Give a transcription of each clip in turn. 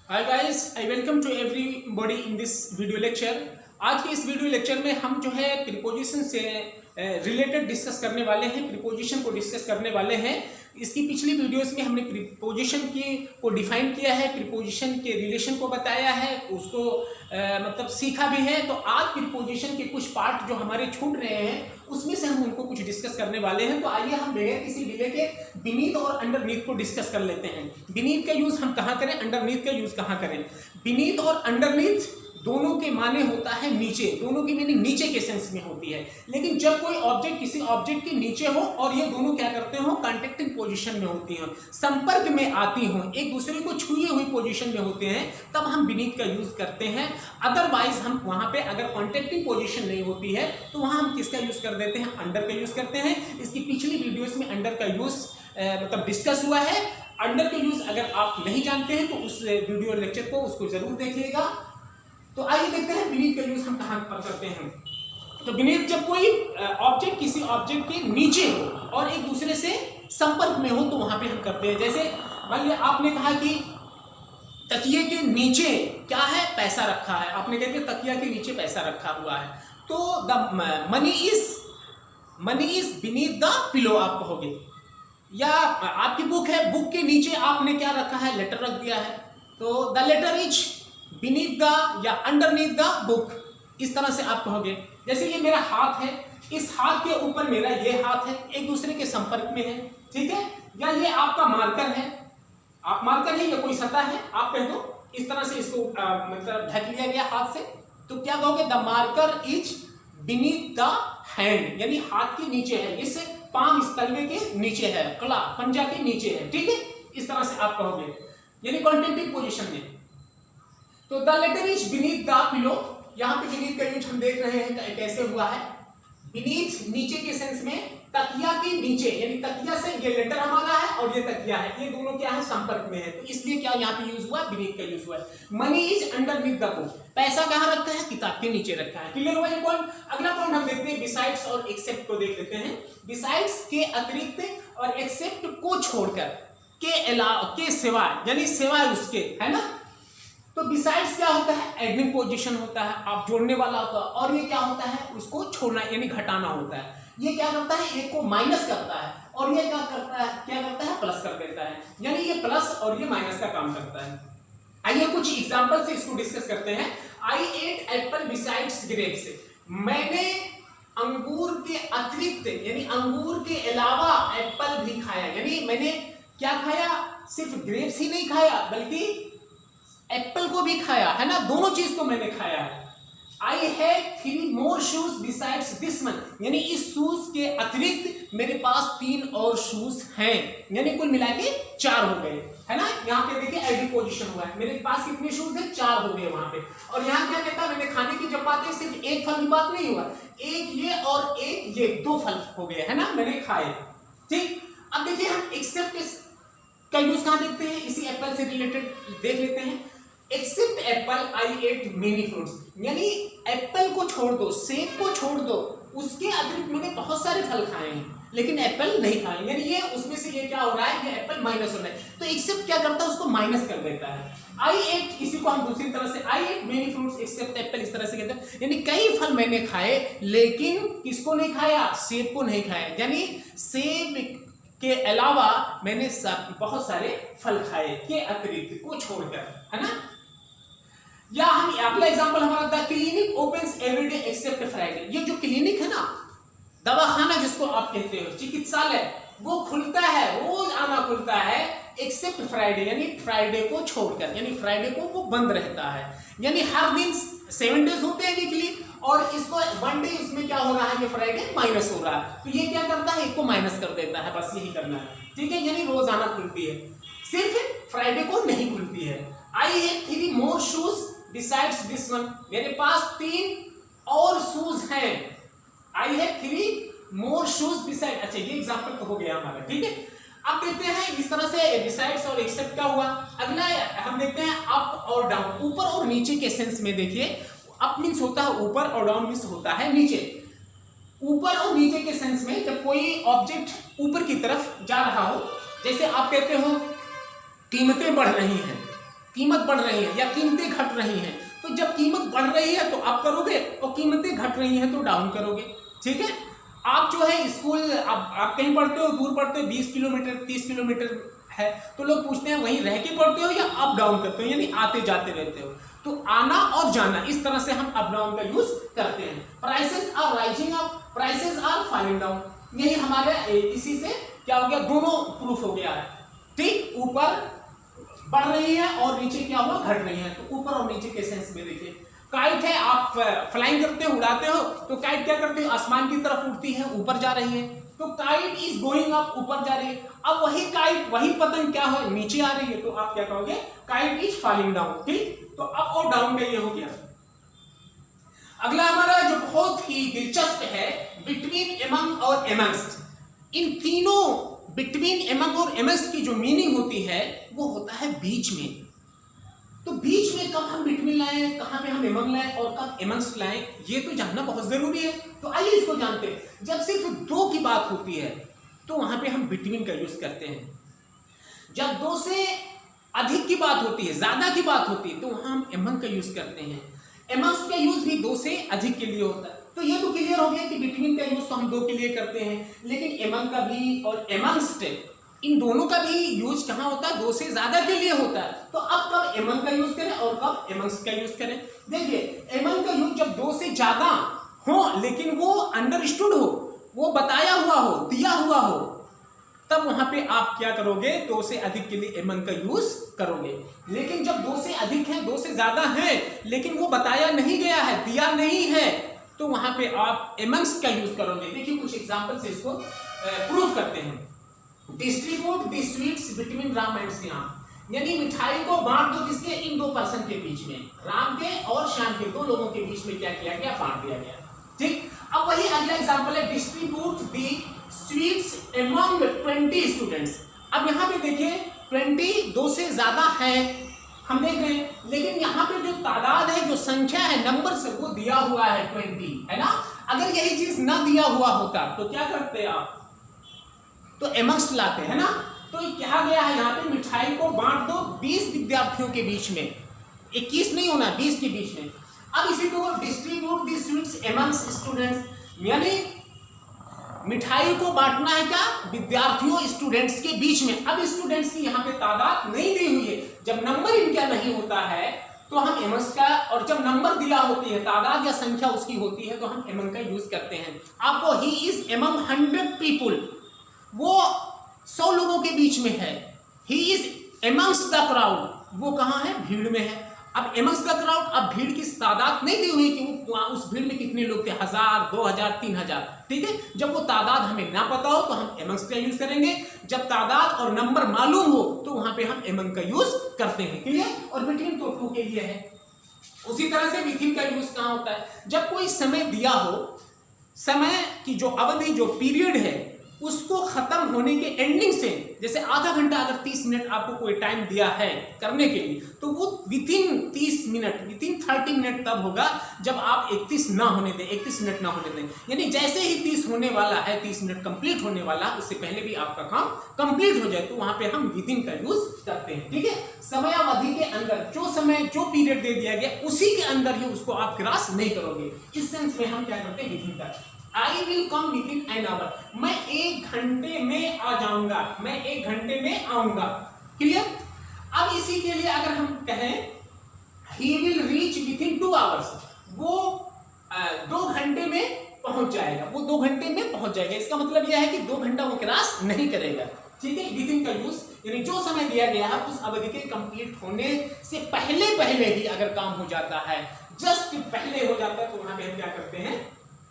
Hi guys, I welcome to everybody in this video lecture. आज के इस video lecture में हम जो है प्रीपोजिशन से रिलेटेड डिस्कस करने वाले हैं, प्रीपोजिशन को डिस्कस करने वाले हैं। इसकी पिछली वीडियोस में हमने प्रीपोजिशन को डिफाइन किया है, प्रीपोजिशन के रिलेशन को बताया है, उसको मतलब सीखा भी है। तो आज प्रीपोजिशन के कुछ पार्ट जो हमारे छूट रहे हैं उसमें से हम उनको कुछ डिस्कस करने वाले हैं। तो आइए हम बगैर किसी डिले के बीनीथ और अंडरनीथ को डिस्कस कर लेते हैं। बीनीथ का यूज हम कहाँ करें, अंडरनीथ का यूज कहाँ करें। बीनीथ और अंडरनीथ दोनों के माने होता है नीचे, दोनों की मीनिंग नीचे के सेंस में होती है। लेकिन जब कोई ऑब्जेक्ट किसी ऑब्जेक्ट के नीचे हो और ये दोनों क्या करते हो, कॉन्टेक्टिंग पोजीशन में होती हैं, संपर्क में आती हो, एक दूसरे को छुए हुई पोजीशन में होते हैं, तब हम बीनीथ का यूज करते हैं। अदरवाइज हम वहां पे अगर कॉन्टेक्टिंग पोजीशन नहीं होती है तो वहां हम किसका यूज कर देते हैं, अंडर का यूज करते हैं। इसकी पिछली वीडियोस में अंडर का यूज मतलब डिस्कस हुआ है। अंडर का यूज अगर आप नहीं जानते हैं तो उस वीडियो लेक्चर को उसको जरूर देखिएगा। तो आइए देखते हैं बीनीथ का यूज हम कहां पर करते हैं। तो बीनीथ जब कोई ऑब्जेक्ट किसी ऑब्जेक्ट के नीचे हो और एक दूसरे से संपर्क में हो तो वहां पे हम करते हैं। जैसे मान लिया आपने कहा कि तकिए के नीचे क्या है, पैसा रखा है। आपने कहा कि तकिया के नीचे पैसा रखा हुआ है, तो the money is beneath the pillow आप कहोगे। या आपकी बुक है, बुक के नीचे आपने क्या रखा है, लेटर रख दिया है, तो the letter is beneath the या अंडरनीथ द बुक, इस तरह से आप कहोगे। जैसे ये मेरा हाथ है, इस हाथ के ऊपर मेरा ये हाथ है, एक दूसरे के संपर्क में है, ठीक है। या ये आपका मार्कर है, आप मार्कर है या कोई सतह है, आप कह दो इस तरह से इसको मतलब ढक लिया गया हाथ से, तो क्या कहोगे, the marker is beneath the hand, यानी हाथ के नीचे है, इससे पाम इस तलवे के नीचे है, कला पंजा के नीचे है, ठीक है। इस तरह से आप कहोगे, यानी कॉन्टेक्टिव पोजीशन में। तो the letter is beneath the pillow, यहां पे बीनीथ का यूज हम देख रहे हैं कैसे हुआ है। बीनीथ नीचे के सेंस में, तकिया के नीचे, यानी तकिया से ये लेटर हमारा है और ये तकिया है, ये दोनों क्या है, संपर्क में है, तो इसलिए क्या यहाँ पे यूज हुआ, बीनीथ का यूज हुआ है। Money is underneath the book, पैसा कहाँ रखा है, किताब के नीचे रखा है। क्लियर हुआ ये पॉइंट। अगला पॉइंट हम देखते हैं बिसाइड्स और एक्सेप्ट को देख लेते हैं। बिसाइड्स के अतिरिक्त और एक्सेप्ट को छोड़कर, के अलावा, के सिवाय, यानी सिवाय उसके, है ना। तो बिसाइड्स क्या होता है, एडिंग पोजीशन होता है, आप जोड़ने वाला होता है, और ये क्या होता है, उसको छोड़ना यानी घटाना होता है। ये क्या करता है, एक को माइनस करता है और ये क्या करता है, प्लस कर देता है, यानी ये प्लस और ये माइनस का काम करता है। आइए कुछ एग्जांपल से इसको डिस्कस करते हैं। आई एट एप्पल बिसाइड्स ग्रेप्स, मैंने अंगूर के अतिरिक्त यानी अंगूर के अलावा एप्पल भी खाया, यानी मैंने क्या खाया, सिर्फ ग्रेप्स ही नहीं खाया बल्कि एप्पल को भी खाया, है ना, दोनों चीज को मैंने खाया है। I had 3 more shoes besides this one, यानी इस शूज के अतिरिक्त मेरे पास 3 और शूज हैं, यानी कुल मिला के 4 हो गए, है ना। यहाँ पे देखिए एडिंग पोजीशन हुआ है, मेरे पास कितने शूज हैं, 4 हो गए वहां पे। और यहाँ क्या कहता है, मैंने खाने की जब बात है, सिर्फ एक फल की बात नहीं हुआ, एक ये और एक ये, 2 फल हो गए, है ना, मैंने खाए, ठीक। अब देखिए हम एक्सेप्ट का यूज कहां देखते हैं, इसी एप्पल से रिलेटेड देख लेते हैं। Except apple I ate many fruits, यानी एप्पल को छोड़ दो, सेब को छोड़ दो, उसके अतिरिक्त मैंने बहुत सारे फल खाए हैं लेकिन एप्पल नहीं खाए, यानी ये उसमें से ये क्या हो रहा है, ये एप्पल माइनस हो रहा है। तो एक्सेप्ट क्या करता है, उसको माइनस कर देता है। आई एट, इसी को हम दूसरी तरह से, I ate many fruits except apple, इस तरह से कहते हैं, यानी कई फल मैंने खाए लेकिन किसको नहीं खाया, सेब को नहीं खाया, यानी सेब के अलावा मैंने बहुत सारे फल खाए, के अतिरिक्त को छोड़कर, है ना। या हम अगला एग्जांपल हमारा, the clinic opens everyday except Friday, ये जो क्लिनिक है ना, दवाखाना जिसको आप कहते हो, चिकित्सालय, वो खुलता है, रोज आना खुलता है, एक्सेप्ट फ्राइडे, यानी फ्राइडे को छोड़कर, यानी फ्राइडे को वो बंद रहता है, यानी हर दिन 7 डेज होते हैं वीकली, और इसको 1 डे इसमें क्या हो रहा है, ये फ्राइडे माइनस हो रहा है, तो ये क्या करता है, एक को माइनस कर देता है, बस यही करना है, ठीक है। यानी रोज आना खुलती है, सिर्फ फ्राइडे को नहीं खुलती है। I have 3 more shoes besides this one, मेरे पास 3 और शूज हैं। I have 3 more shoes besides, अच्छा ये एग्जांपल तो हो गया हमारा, ठीक है। अब देखते हैं इस तरह से बिसाइड्स और एक्सेप्ट का हुआ। अगला हम देखते हैं अप और डाउन, ऊपर और नीचे के सेंस में। देखिए अप मीन्स होता है ऊपर और डाउन मीन्स होता है नीचे। ऊपर और नीचे के सेंस में जब कोई ऑब्जेक्ट ऊपर की तरफ जा रहा हो, जैसे आप कहते हो कीमतें बढ़ रही हैं, कीमत बढ़ रही है या कीमतें घट रही हैं, तो जब कीमत बढ़ रही है तो अप करोगे और कीमतें घट रही हैं तो डाउन करोगे। ठीक है, आप जो है स्कूल आप कहीं पढ़ते हो, दूर पढ़ते हो, 20 किलोमीटर 30 किलोमीटर है, तो लोग पूछते हैं वहीं रह के पढ़ते हो या अप डाउन करते हो, यानी आते जाते रहते हो। तो आना और जाना, इस तरह से हम अप डाउन का यूज करते हैं। Prices are rising up, prices are falling down, यही हमारे इसी से क्या हो गया, दोनों प्रूफ हो गया है। ठीक, ऊपर बढ़ रही है और नीचे क्या हुआ, घट रही है। तो ऊपर और नीचे के सेंस में देखिए, काइट है, आप फ्लाइंग करते हो, उड़ाते हो, तो काइट क्या करते हो, आसमान की तरफ उड़ती है, ऊपर जा रही है, तो काइट इज गोइंग अप, ऊपर जा रही है। अब वही काइट, वही पतंग क्या हो, नीचे आ रही है, तो आप क्या कहोगे, काइट इज फॉलिंग डाउन। ठीक, तो अप और डाउन का ये हो गया। अगला हमारा जो बहुत ही दिलचस्प है, बिटवीन, एमंग और एमंग्स्ट। इन तीनों बिटवीन, एमंग और एमंग्स्ट की जो मीनिंग होती है वो होता है बीच में। तो बीच में कब हम बिटवीन लाएं, कहां पे हम एमंग लाएं और कब एमंग्स्ट लाएं, ये तो जानना बहुत जरूरी है। तो आइए इसको जानते हैं। जब सिर्फ दो की बात होती है तो वहां पे हम बिटवीन का यूज करते हैं। जब दो से अधिक की बात होती है, ज्यादा की बात होती है, तो वहां हम एमंग का यूज करते हैं। एमंग्स्ट का यूज भी दो से अधिक के लिए होता है। तो ये तो क्लियर हो गया कि बिटवीन का यूज तो हम दो के लिए करते हैं, लेकिन एमंग का भी और एमंग्स्ट, इन दोनों का भी यूज कहां होता है, दो से ज्यादा के लिए होता है। तो अब कब एमंग का यूज करें और कब एमंग्स्ट का यूज करें। देखिए, एमंग का यूज जब दो से ज्यादा हो लेकिन वो अंडरस्टूड हो, वो बताया हुआ हो, दिया हुआ हो, तब वहां पे आप क्या करोगे, दो से अधिक के लिए एमंग का यूज करोगे। लेकिन जब दो से अधिक है, दो से ज्यादा है, लेकिन वो बताया नहीं गया है, दिया नहीं है, तो वहां पे आप एमंग्स का यूज करोगे। देखिए कुछ एग्जांपल से इसको प्रूव करते हैं। Distribute the sweets between Ram and Shyam, यानी मिठाई को बांट दो किसके, इन दो पर्सन के बीच में, राम के और श्याम के, दो लोगों के बीच में क्या किया गया, बांट दिया गया। ठीक, अब वही अगला एग्जांपल है, distribute the sweets among 20 students. अब यहाँ पे देखिए 20 दो से ज्यादा है, हम देख रहे हैं, लेकिन यहाँ पे जो तादाद है, जो संख्या है, नंबर से वो दिया हुआ है 20, है ना। अगर यही चीज ना दिया हुआ होता तो क्या करते आप, तो एमंग्स्ट लाते, है ना। तो क्या गया है यहाँ पे, मिठाई को बांट दो 20 विद्यार्थियों के बीच में, 21 नहीं होना, 20 के बीच में। अब इसी को distribute the sweets amongst students, यानी मिठाई को बांटना है क्या, विद्यार्थियों, स्टूडेंट्स के बीच में। अब स्टूडेंट्स की यहाँ पे तादाद नहीं दी हुई है, जब नंबर इनका नहीं होता है तो हम एमंग्स का, और जब नंबर दिया होती है, तादाद या संख्या उसकी होती है, तो हम एमंग का यूज करते हैं। आपको ही इज एमंग 100 पीपुल, वो 100 लोगों के बीच में है। He is amongst the crowd, वो कहाँ है, भीड़ में है। अब एमंग्स द क्राउड, अब भीड़ की तादाद नहीं दी हुई कि उस भीड़ में कितने लोग थे, 1000, 2000, 3000। ठीक है, जब वो तादाद हमें ना पता हो तो हम एमंग्स का यूज करेंगे, जब तादाद और नंबर मालूम हो तो वहां पे हम एमंग का यूज करते हैं। क्लियर, और बिटवीन तो टू के लिए है। उसी तरह से विथिन का यूज कहां होता है, जब कोई समय दिया हो, समय की जो अवधि, जो पीरियड है, उसको खत्म होने के एंडिंग से, जैसे आधा घंटा अगर 30 मिनट आपको कोई टाइम दिया है करने के लिए, तो वो विथिन 30 मिनट, विथिन 30 मिनट तब होगा जब आप 31 ना होने दें, 31 मिनट ना होने दें। यानी जैसे ही 30 होने वाला है, 30 मिनट कंप्लीट होने वाला, उससे पहले भी आपका काम कंप्लीट हो जाए, तो वहां पे हम विथिन का यूज करते हैं। ठीक है, समयावधि के अंदर जो समय, जो पीरियड दे दिया गया, उसी के अंदर ही उसको आप क्रॉस नहीं करोगे। इस सेंस में हम क्या करते हैं, विथिन का। I will come within an hour, मैं 1 घंटे में आ जाऊंगा, मैं 1 घंटे में आऊंगा। क्लियर। अब इसी के लिए अगर हम कहें he will reach within 2 hours, वो 2 घंटे में पहुंच जाएगा, वो 2 घंटे में पहुंच जाएगा। इसका मतलब यह है कि 2 घंटा वो क्रॉस नहीं करेगा। ठीक है, विथिन का यूज, यानी जो समय दिया गया है उस अवधि के कंप्लीट होने से पहले पहले ही अगर काम हो जाता है, जस्ट पहले हो जाता है, तो वहां पे हम क्या करते हैं,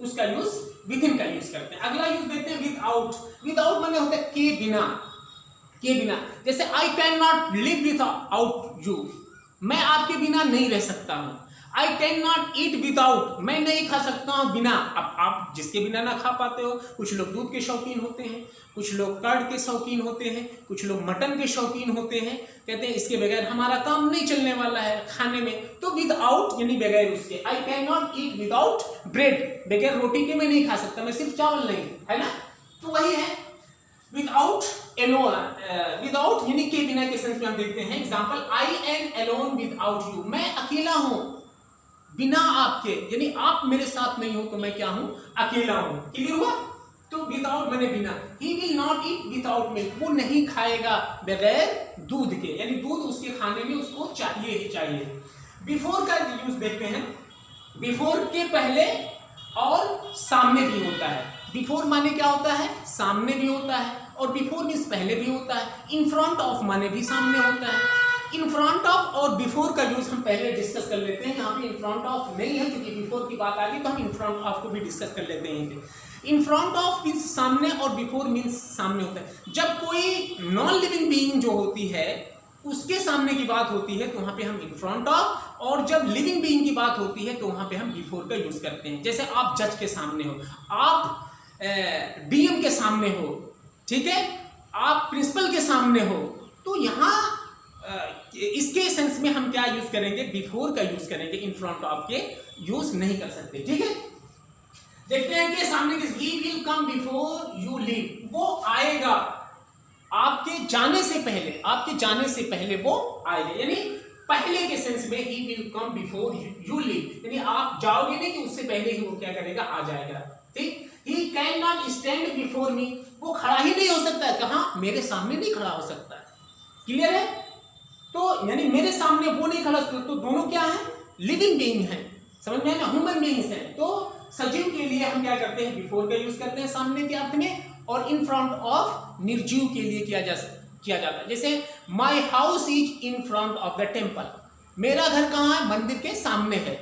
उसका यूज विथिन का यूज करते हैं। अगला यूज देते हैं विदाउट। विदाउट माने होता है के बिना, के बिना। जैसे I can not live without you, मैं आपके बिना नहीं रह सकता हूं। I can not eat without, मैं नहीं खा सकता हूं बिना। अब आप जिसके बिना ना खा पाते हो, कुछ लोग दूध के शौकीन होते हैं, कुछ लोग कर्ड के शौकीन होते हैं, कुछ लोग मटन के शौकीन होते हैं, कहते हैं इसके बगैर हमारा काम नहीं चलने वाला है खाने में, तो विदाउट यानी बगैर उसके। I can not eat without bread, बगैर रोटी के मैं नहीं खा सकता, मैं सिर्फ चावल नहीं, है ना। तो वही है विदाउट एलोन विदाउट यानी के बिना के सेंस में हम देखते हैं example I am alone without you, मैं अकेला हूं बिना आपके, यानी आप मेरे साथ नहीं हो तो मैं क्या हूं, अकेला हूं। क्लियर हुआ? तो विदाउट मैंने बिना, he will not eat without milk, वो नहीं खाएगा बगैर दूध के, यानी दूध उसके खाने में उसको चाहिए ही चाहिए। बिफोर का यूज देखते हैं, बिफोर के पहले और सामने भी होता है। बिफोर माने क्या होता है, सामने भी होता है, और बिफोर मीन्स पहले भी होता है। इन फ्रंट ऑफ माने भी सामने होता है। इन फ्रंट ऑफ और बिफोर का यूज हम पहले डिस्कस कर लेते हैं, यहाँ पे इन फ्रंट ऑफ नहीं है क्योंकि बिफोर की बात आ गई, तो हम इन फ्रंट ऑफ को भी डिस्कस कर लेते हैं। इन फ्रंट ऑफ मीन्स सामने और बिफोर मीन्स सामने होता है। जब कोई नॉन लिविंग बीइंग जो होती है उसके सामने की बात होती है तो वहां पे हम इन फ्रंट ऑफ, और जब लिविंग बीइंग की बात होती है तो वहां पे हम बिफोर का यूज करते हैं। जैसे आप जज के सामने हो, आप डीएम के सामने हो, ठीक है, आप प्रिंसिपल के सामने हो, तो यहाँ इसके सेंस में हम क्या यूज करेंगे, बिफोर का यूज करेंगे, इन फ्रंट ऑफ के यूज नहीं कर सकते। ठीक है, देखते हैं कि सामने he will come before you leave, वो आएगा आपके जाने से पहले, आपके जाने से पहले वो आएगा, यानी पहले के सेंस में he will come before you leave, यानी आप जाओगे नहीं कि उससे पहले ही वो क्या करेगा, आ जाएगा। ठीक, he can not stand before me, वो खड़ा ही नहीं हो सकता है, कहाँ, मेरे सामने नहीं खड़ा हो सकता है। क्लियर है? तो यानी मेरे सामने वो नहीं खड़ा, तो दोनों क्या है, लिविंग बीइंग है, समझ में है ना, ह्यूमन बीइंग्स है। तो सजीव के लिए हम क्या करते हैं, बिफोर का यूज करते हैं सामने के अर्थ में, और इन फ्रंट ऑफ निर्जीव के लिए किया जाता है। जैसे my house is in front of the temple, मेरा घर कहाँ है, मंदिर के सामने है।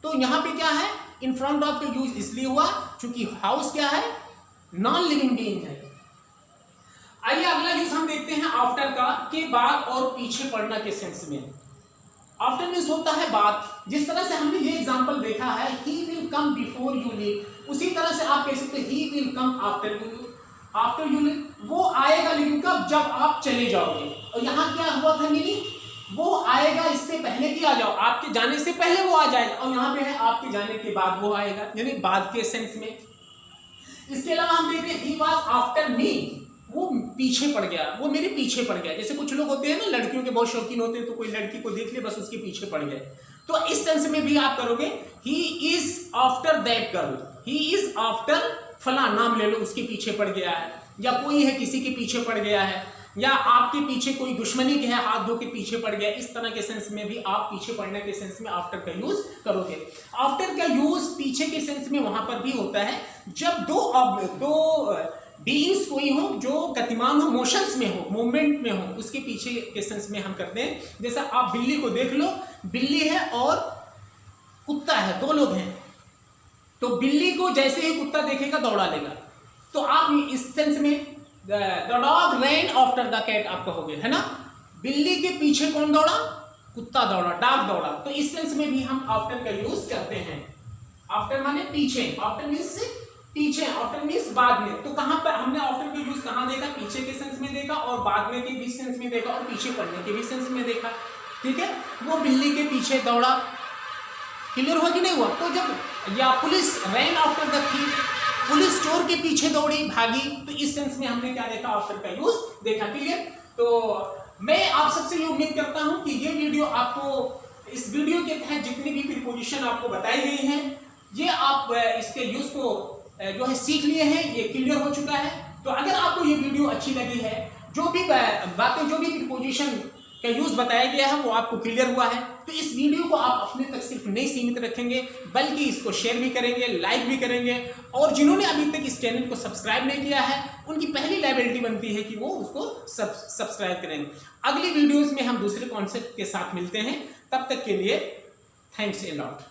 तो यहाँ पे क्या है, इन फ्रंट ऑफ का यूज इसलिए हुआ क्योंकि हाउस क्या है, नॉन लिविंग बीइंग है। आइए अगला यूज हम देखते हैं आफ्टर का, के बाद और पीछे पड़ना के सेंस में। आफ्टर मीन्स होता है बाद, जिस तरह से हमने ये एग्जांपल देखा है, he will come before you leave, उसी तरह से आप कह सकते हैं he will come after you leave, वो आएगा लेकिन कब, जब आप चले जाओगे। और यहाँ क्या हुआ था, मीनिंग वो आएगा इससे पहले कि आ जाओ, आपके जाने से पहले वो आ जाएगा, और यहाँ पे है आपके जाने के बाद वो आएगा, यानी बाद के सेंस में। इसके अलावा हम देखते हैं ही वाज आफ्टर मी, वो पीछे पड़ गया, वो मेरे पीछे पड़ गया। जैसे कुछ लोग होते हैं ना, लड़कियों के बहुत शौकीन होते हैं, तो कोई लड़की को देख ले बस उसके पीछे पड़ गए, तो इस सेंस में भी आप करोगे he is after that girl, he is after फला, नाम ले लो, उसके पीछे पड़ गया है, या कोई है किसी के पीछे पड़ गया है, या आपके पीछे कोई दुश्मनी के है, हाथ धो के पीछे पड़ गया, इस तरह के सेंस में भी आप पीछे पड़ने के सेंस में आफ्टर का यूज करोगे। आफ्टर का यूज पीछे के सेंस में वहां पर भी होता है जब दो बीइंग्स कोई हो जो गतिमान हो, मोशंस में हो, मूवमेंट में हो, उसके पीछे के सेंस में हम करते हैं। जैसा आप बिल्ली को देख लो, बिल्ली है और कुत्ता है, दो लोग हैं, तो बिल्ली को जैसे ही कुत्ता देखेगा दौड़ा लेगा, तो आप इस सेंस में the dog ran after the cat आप कहोगे, है ना, बिल्ली के पीछे कौन दौड़ा, कुत्ता दौड़ा, डॉग दौड़ा। तो इस सेंस में भी हम आफ्टर का यूज करते हैं। आफ्टर माने पीछे, आफ्टर मीन्स पीछे, आफ्टर मीन्स बाद में। तो कहां पर हमने आफ्टर का यूज कहां देखा, पीछे के सेंस में देखा, और बाद में के भी सेंस में देखा, और पीछे पड़ने के भी सेंस में देखा। ठीक है, वो बिल्ली के पीछे दौड़ा। क्लियर हुआ कि नहीं हुआ? तो जब या police rain after the thief, police चोर के पीछे दौड़ी, भागी, तो इस सेंस में हमने क्या देखा, आफ्टर का यूज देखा। क्लियर? तो मैं आप सबसे ये उम्मीद करता हूं कि ये वीडियो आपको, इस वीडियो के तहत जितनी भी प्रीपोजिशन आपको बताई गई है, ये आप इसके यूज को जो है सीख लिए हैं, ये क्लियर हो चुका है। तो अगर आपको ये वीडियो अच्छी लगी है, जो भी बातें, जो भी प्रीपोजिशन का यूज बताया गया है वो आपको क्लियर हुआ है, तो इस वीडियो को आप अपने तक सिर्फ नहीं सीमित रखेंगे, बल्कि इसको शेयर भी करेंगे, लाइक भी करेंगे, और जिन्होंने अभी तक इस चैनल को सब्सक्राइब नहीं किया है, उनकी पहली लायबिलिटी बनती है कि वो उसको सब्सक्राइब करेंगे। अगली वीडियोस में हम दूसरे कॉन्सेप्ट के साथ मिलते हैं, तब तक के लिए थैंक्स ए लॉट।